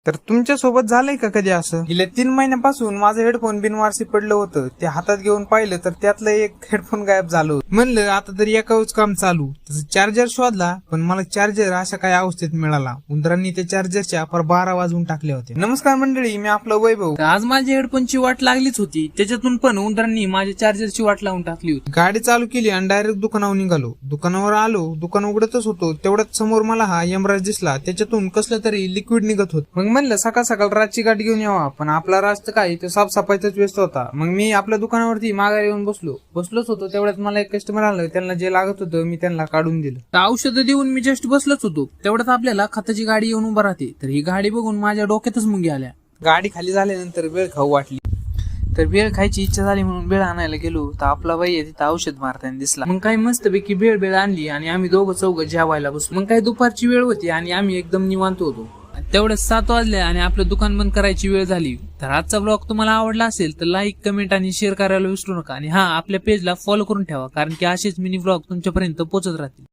तर तुमच्या सोबत झालंय का कधी असं? गेल्या 3 महिन्यापासून माझं हेडफोन बिनवारसी पडलं होतं. ते हातात घेऊन पाहिलं तर त्यातलं एक हेडफोन गायब झालं होतं. म्हणलं आता तरी एकाच काम चालू. त्याचा चार्जर शोधला, पण मला चार्जर अशा काही अवस्थेत मिळाला. उंदरांनी त्या चार्जरच्या 12 वाजवून टाकले होते. नमस्कार मंडळी, मी आपलं वैभव. तर आज माझ्या हेडफोनची वाट लागलीच होती, त्याच्यातून पण उंदरांनी माझ्या चार्जरची वाट लावून टाकली होती. गाडी चालू केली आणि डायरेक्ट दुकानावर निघालो. दुकानावर आलो, दुकान उघडतच होतो. तेवढ्यात समोर मला हा यमराज दिसला. त्याच्यातून कसलं तरी लिक्विड निघत होत. मग म्हणलं सकाळ सकाळ रातची गाठ घेऊन यावा, पण आपला राज तर काय, तो साफसफाईचाच व्यस्त होता. मग मी आपल्या दुकानावरती माघारी येऊन बसलोच होतो. तेवढ्यात मला एक कस्टमर आलं. त्यांना जे लागत होतं मी त्यांना काढून दिलं. तर औषधं देऊन मी जस्ट बसलोच होतो, तेवढ्यात आपल्याला खताची गाडी येऊन उभं राहते. तर ही गाडी बघून माझ्या डोक्यातच मुंगी आल्या. गाडी खाली झाल्यानंतर वेळ खाऊ वाटली. तर भेळ खायची इच्छा झाली म्हणून भेळ आणायला गेलो, तर आपला बाई तिथं औषध मारताना दिसला. मग काही मस्तपैकी भेळ आणली आणि आम्ही दोघं चौघं जेवायला बसलो. मग काही दुपारची वेळ होती आणि आम्ही एकदम निवांत होतो. तेवढ्याच 7 वाजले आणि आपलं दुकान बंद करायची वेळ झाली. तर आजचा ब्लॉग तुम्हाला आवडला असेल तर लाईक, कमेंट आणि शेअर करायला विसरू नका. आणि आपल्या पेजला फॉलो करून ठेवा, कारण की असेच मिनी ब्लॉग तुमच्यापर्यंत पोहोचत राहतील.